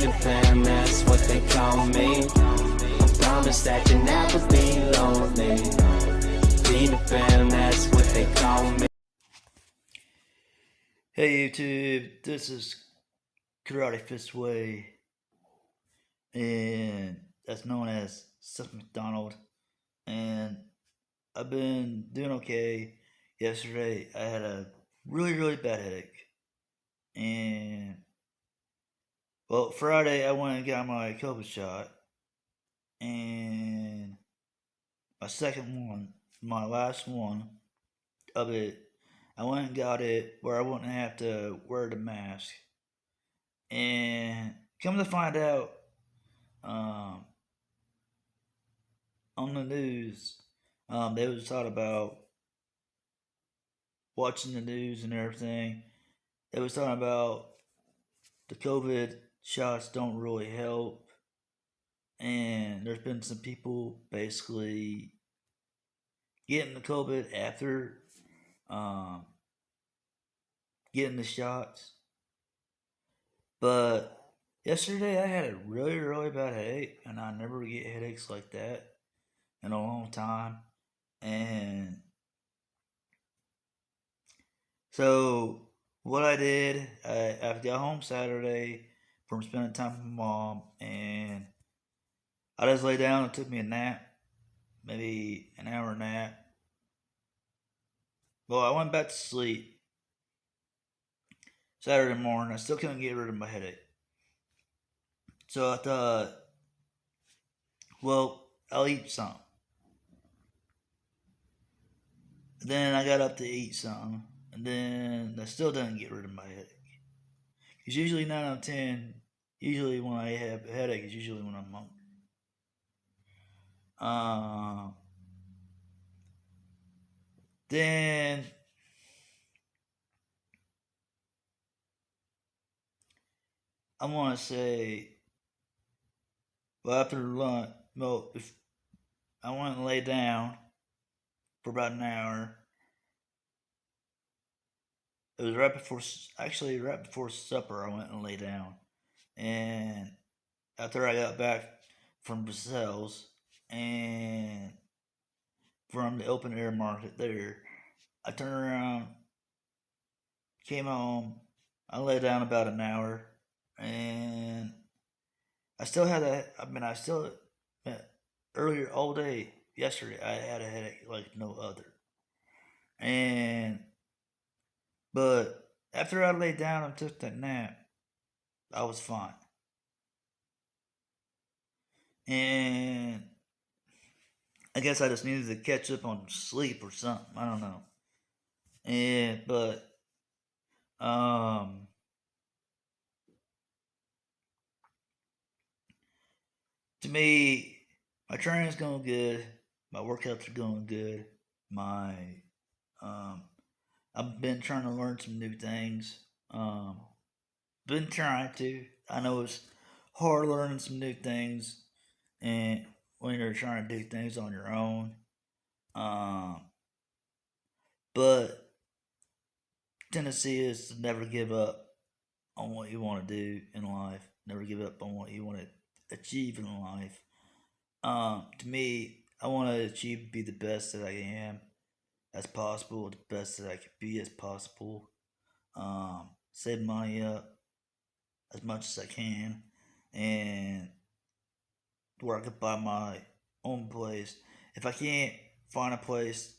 Peter Pan, that's what they call me. I promise that you'll never be lonely. Peter Pan, that's what they call me. Hey YouTube, this is Karate Fist Way, and that's known as Seth McDonald, and I've been doing okay. Yesterday I had a really bad headache, and well, Friday I went and got my COVID shot, and my second one, my last one of it, I went and got it where I wouldn't have to wear the mask. And come to find out, um, on the news, they was talking about watching the news and everything. They was talking about the COVID shots don't really help, and there's been some people basically getting the COVID after um, getting the shots. But yesterday I had a really bad headache, and I never get headaches like that in a long time. And so what I did, I got home Saturday from spending time with my mom, and I just lay down and took me a nap, maybe an hour nap. Well, I went back to sleep Saturday morning. I still couldn't get rid of my headache. So I thought, well, I'll eat some. Then I got up to eat some, and then I still didn't get rid of my headache. Because usually 9 out of 10, usually when I have a headache, is usually when I'm hungry. Then I want to say, well, after lunch, well, if I went and lay down for about an hour. It was right before supper. I went and lay down, and after I got back from Brussels and from the open air market there, I turned around, came home. I lay down about an hour, and I still had that. I still earlier all day yesterday. I had a headache like no other, and but after I laid down and took that nap, I was fine. And I guess I just needed to catch up on sleep or something. I don't know. And but to me, my training's going good. My workouts are going good. My I've been trying to learn some new things. Been trying to. I know it's hard learning some new things, and when you're trying to do things on your own. Um, but Tennessee is to never give up on what you want to do in life. Never give up on what you want to achieve in life. To me, I want to achieve, be the best that I am as possible, the best that I can be as possible. Save money up as much as I can, and where I could buy my own place. If I can't find a place,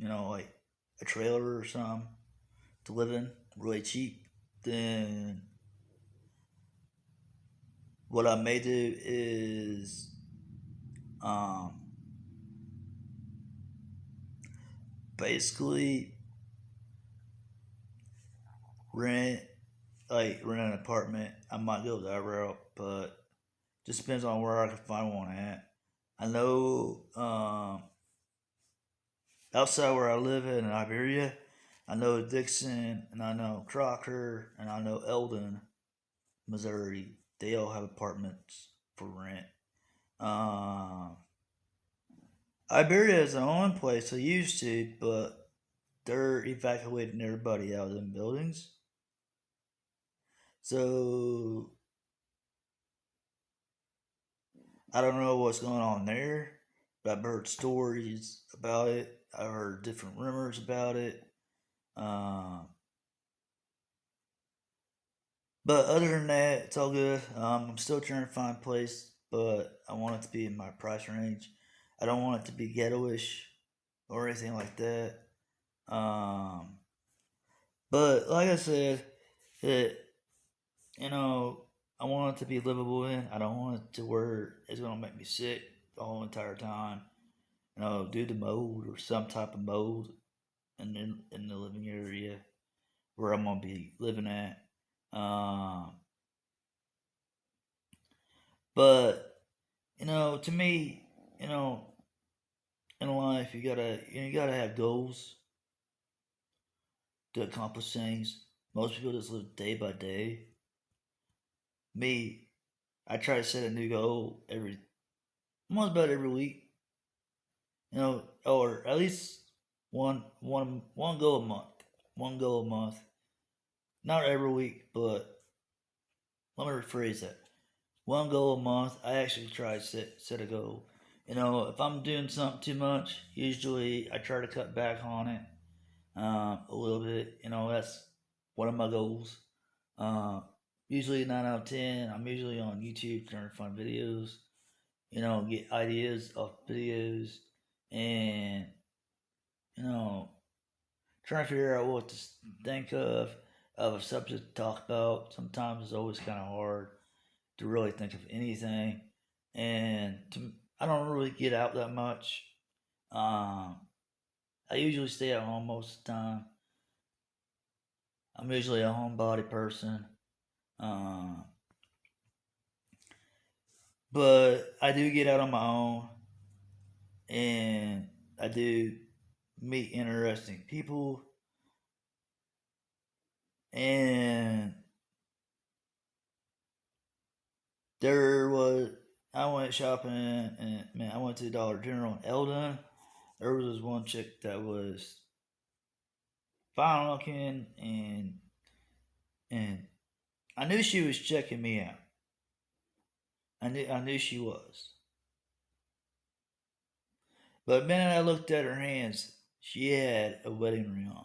like a trailer or something to live in really cheap, then what I may do is basically rent an apartment. I might go that route, but just depends on where I can find one at. I know outside where I live in Iberia, I know Dixon, and I know Crocker, and I know Eldon, Missouri. They all have apartments for rent. Iberia is the only place I used to, but they're evacuating everybody out of them buildings. So I don't know what's going on there, but I've heard stories about it. I've heard different rumors about it. Um, but other than that, it's all good. I'm still trying to find a place, but I want it to be in my price range. I don't want it to be ghettoish or anything like that. Um, but like I said, it you know I want it to be livable in. I don't want it to where it's gonna make me sick the whole entire time. Due to mold or some type of mold in the living area where I'm gonna be living at. Um, but to me, you know, in life you gotta have goals to accomplish things. Most people just live day by day. Me, I try to set a new goal almost about every week. Or at least one goal a month. One goal a month. Not every week, but let me rephrase that. One goal a month. I actually try to set a goal. If I'm doing something too much, usually I try to cut back on it a little bit. That's one of my goals. Uh, Usually 9 out of 10. I'm usually on YouTube trying to find videos. Get ideas of videos and you know trying to figure out what to think of a subject to talk about. Sometimes it's always kind of hard to really think of anything, and I don't really get out that much. Um, I usually stay at home most of the time. I'm usually a homebody person, uh, but I do get out on my own, and I do meet interesting people, and there was I went shopping and man, I went to the Dollar General in Eldon. There was this one chick that was fine looking, and I knew she was checking me out. I knew she was. But the minute I looked at her hands, she had a wedding ring on.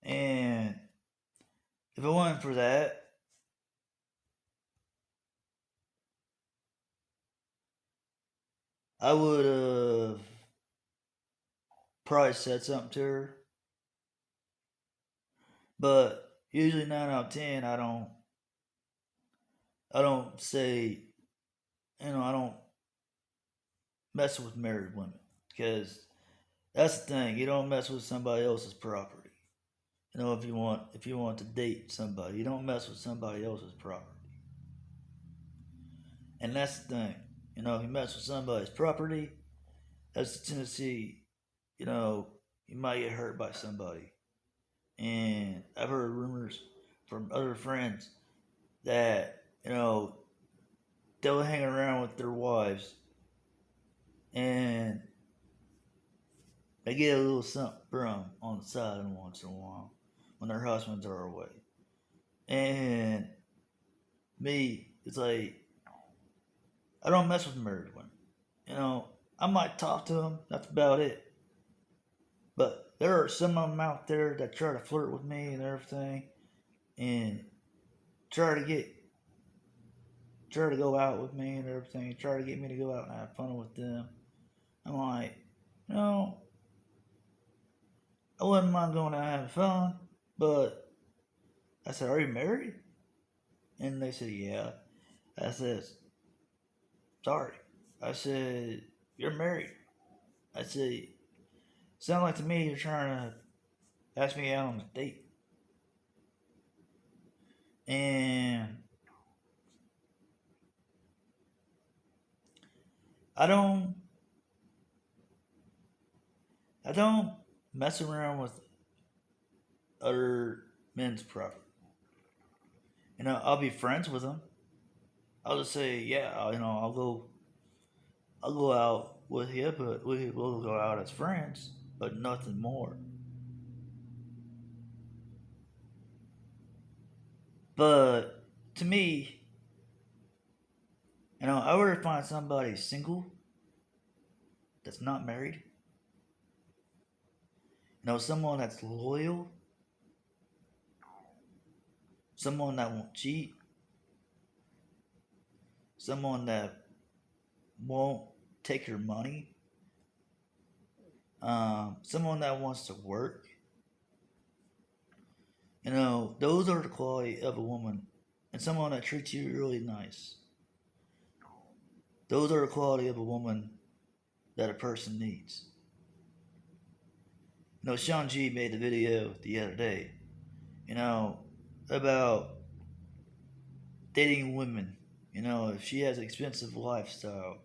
And if it wasn't for that, I would have probably said something to her. But usually 9 out of 10, I don't say, I don't mess with married women because that's the thing. You don't mess with somebody else's property. If you want to date somebody, you don't mess with somebody else's property. And that's the thing. If you mess with somebody's property, that's the tendency. You know, you might get hurt by somebody. And I've heard rumors from other friends that they'll hang around with their wives and they get a little something from on the side once in a while when their husbands are away. And me, it's like I don't mess with married women. I might talk to them. That's about it. But there are some of them out there that try to flirt with me and everything, and try to get try to go out with me and everything. Try to get me to go out and have fun with them. I'm like, no, I wouldn't mind going out and having fun, but I said, are you married? And they said, yeah. I said, sorry. I said, you're married. I said, sound like to me you're trying to ask me out on a date. And I don't I don't mess around with other men's property. I'll be friends with them. I'll just say, yeah, I'll go out with you, but we'll go out as friends, but nothing more. But to me, I would rather find somebody single that's not married. Someone that's loyal, someone that won't cheat, someone that won't take your money, someone that wants to work. Those are the quality of a woman, and someone that treats you really nice. Those are the quality of a woman that a person needs. Sean G made the video the other day, about dating women. If she has an expensive lifestyle,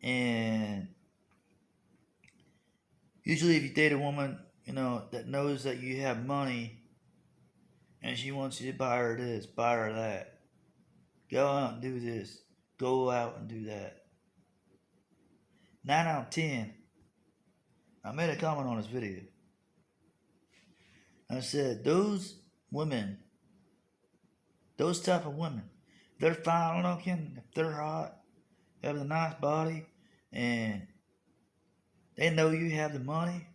and usually if you date a woman, that knows that you have money, and she wants you to buy her this, buy her that, go out and do this, go out and do that. 9 out of 10. I made a comment on this video. I said, those women, those type of women, if they're fine looking, if they're hot, have a nice body, and they know you have the money,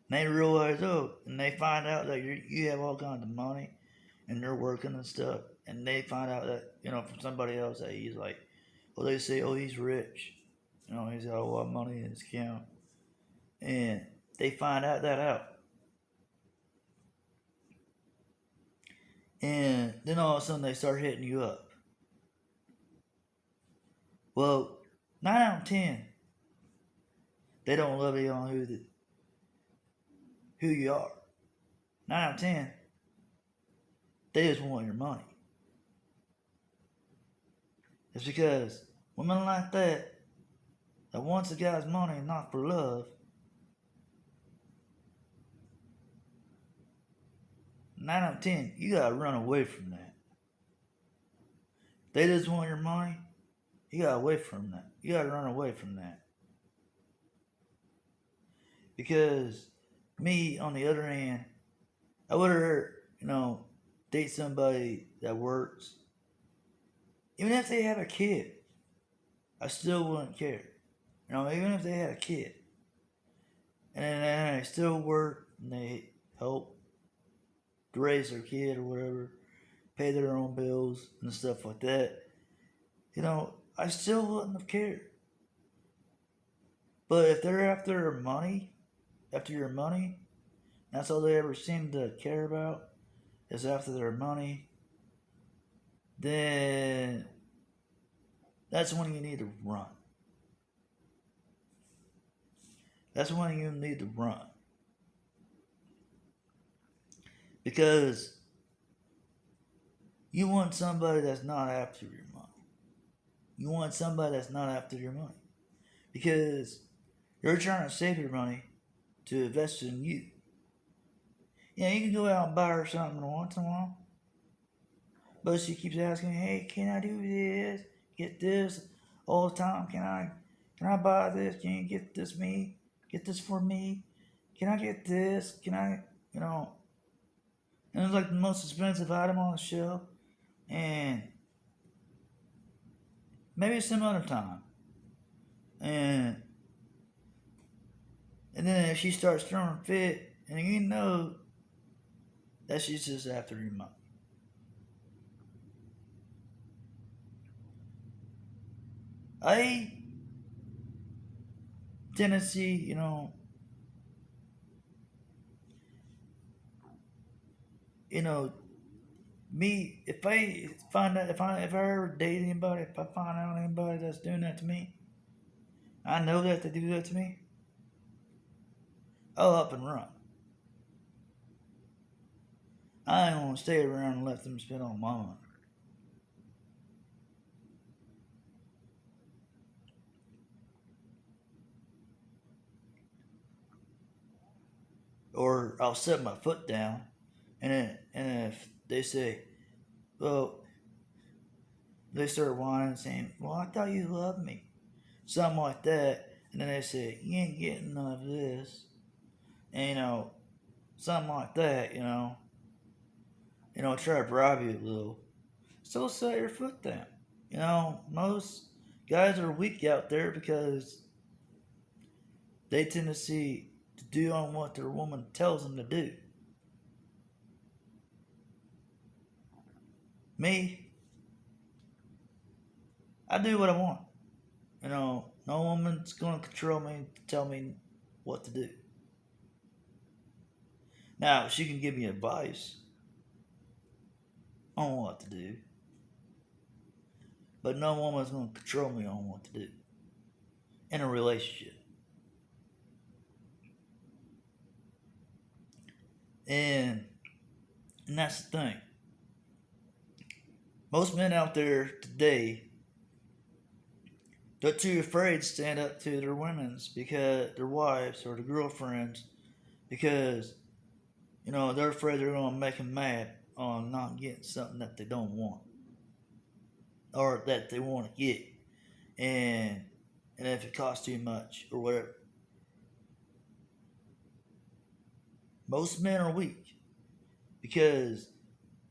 and they realize, and they find out that you have all kinds of money, and they're working and stuff, and they find out that, from somebody else that he's like, they say, he's rich, he's got a lot of money in his account, and they find out and then all of a sudden they start hitting you up. Well, 9 out of 10, they don't love you on who you are. 9 out of 10, they just want your money. It's because women like that wants a guy's money and not for love, 9 out of 10, you gotta run away from that. They just want your money, you gotta away from that. You gotta run away from that. Because me, on the other hand, I would rather, date somebody that works. Even if they have a kid, I still wouldn't care. Even if they had a kid. And then they still work and they help to raise their kid or whatever, pay their own bills and stuff like that. I still wouldn't have cared. But if they're after your money, that's all they ever seem to care about is after their money, then that's when you need to run. That's when you need to run. Because you want somebody that's not after your money. You want somebody that's not after your money. Because you're trying to save your money to invest in you. You can go out and buy her something once in a while. But she keeps asking, hey, can I do this? Get this all the time? Can I buy this? Can you get this me? Get this for me? Can I get this? Can I, And it's like the most expensive item on the shelf. And maybe some other time. And then if she starts throwing a fit, and you know that she's just after your money. I tendency, me, if I ever date anybody, if I find out anybody that's doing that to me, I know that they do that to me, I'll up and run. I ain't gonna stay around and let them spend all my money. Or I'll set my foot down, and if they say, well, they start whining and saying, well, I thought you loved me, something like that, and then they say, you ain't getting none of this, and something like that, try to bribe you a little, still set your foot down. Most guys are weak out there because they tend to see to do on what their woman tells them to do. Me, I do what I want. No woman's gonna control me, tell me what to do. Now, she can give me advice on what to do, but no woman's gonna control me on what to do in a relationship. And and that's the thing. Most men out there today, they're too afraid to stand up to their women's because their wives or their girlfriends because they're afraid they're gonna make them mad on not getting something that they don't want or that they want to get, and if it costs too much or whatever. Most men are weak because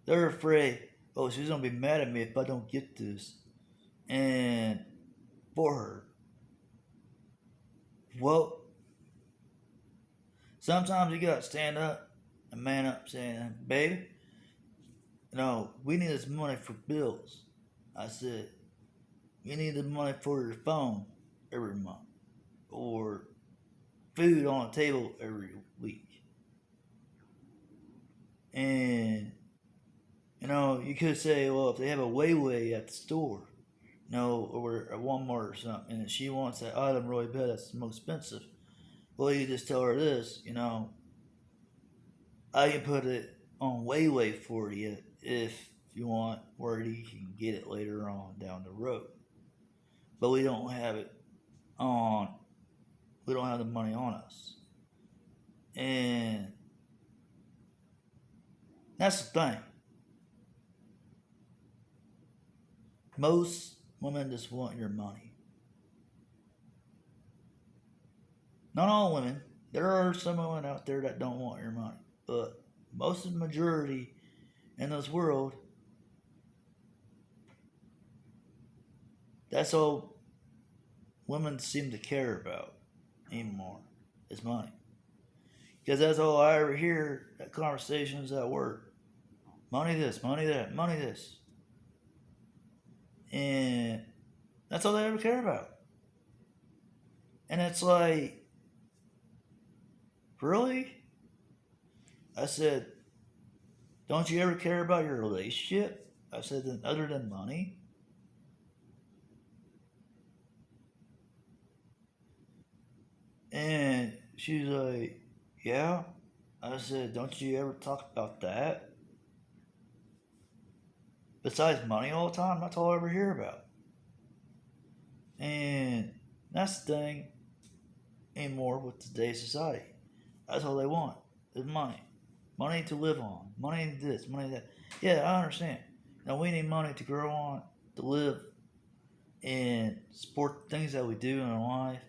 they're afraid, oh, she's gonna be mad at me if I don't get this, and for her. Well, sometimes you gotta stand up and man up, saying, "Baby, we need this money for bills." I said, "You need the money for your phone every month, or food on the table every week." And you could say, well, if they have a way at the store, or at Walmart or something, and she wants that item really bad, that's the most expensive. Well, you just tell her this, I can put it on way for you if you want, where you can get it later on down the road. But we don't have it on. We don't have the money on us, and that's the thing. Most women just want your money. Not all women. There are some women out there that don't want your money. But most of the majority in this world, that's all women seem to care about anymore is money. Because that's all I ever hear at conversations at work. Money this, money that, money this. And that's all they ever care about. And it's like, really? I said, don't you ever care about your relationship? I said, other than money? And she's like, yeah. I said, don't you ever talk about that? Besides money all the time, that's all I ever hear about. And that's the thing anymore with today's society. That's all they want is money. Money to live on. Money this, money that. Yeah, I understand. Now we need money to grow on, to live, and support things that we do in our life.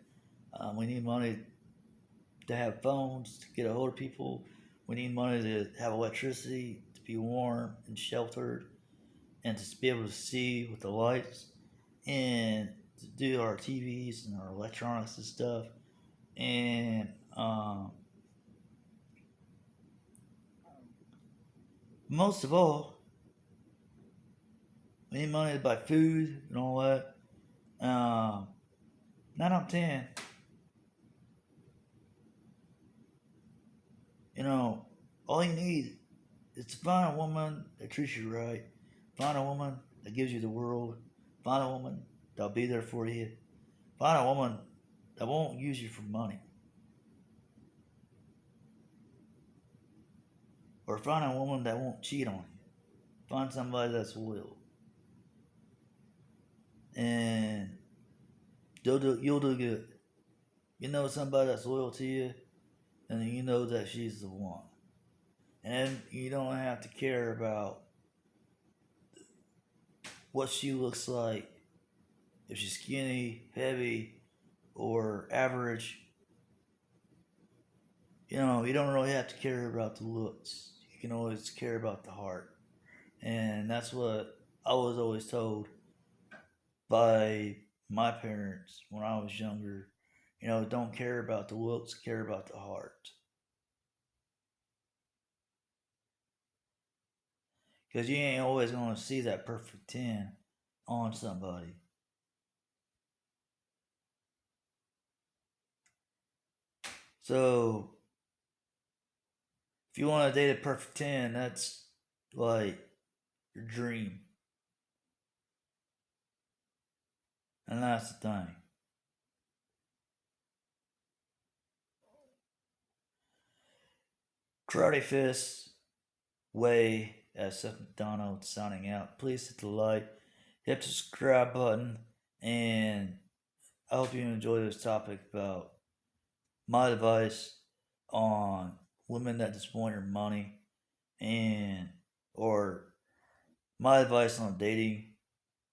We need money to have phones, to get a hold of people. We need money to have electricity, to be warm and sheltered, and to be able to see with the lights, and to do our TVs and our electronics and stuff. And most of all, we need money to buy food and all that. 9 out of 10, all you need is to find a woman that treats you right, find a woman that gives you the world, find a woman that'll be there for you, find a woman that won't use you for money, or find a woman that won't cheat on you. Find somebody that's loyal, and you'll do good. Somebody that's loyal to you, and you know that she's the one. And you don't have to care about what she looks like, if she's skinny, heavy, or average. you don't really have to care about the looks. You can always care about the heart. And that's what I was always told by my parents when I was younger. Don't care about the looks, care about the heart. Because you ain't always going to see that perfect 10 on somebody. So, if you want to date a perfect 10, that's like your dream. And that's the thing. Karate Fist, Way, as Seth McDonald signing out. Please hit the like, hit the subscribe button, and I hope you enjoy this topic about my advice on women that just want your money, and or my advice on dating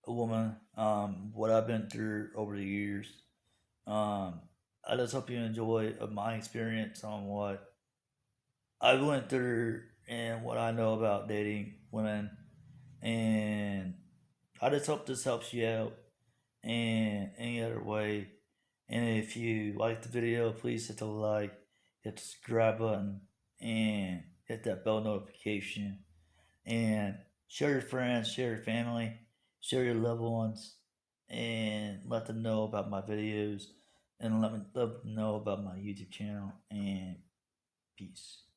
a woman, what I've been through over the years. Um, I just hope you enjoy my experience on what I went through and what I know about dating women, and I just hope this helps you out in any other way. And if you like the video, please hit the like, hit the subscribe button, and hit that bell notification. And share your friends, share your family, share your loved ones, and let them know about my videos, and let them know about my YouTube channel. And peace.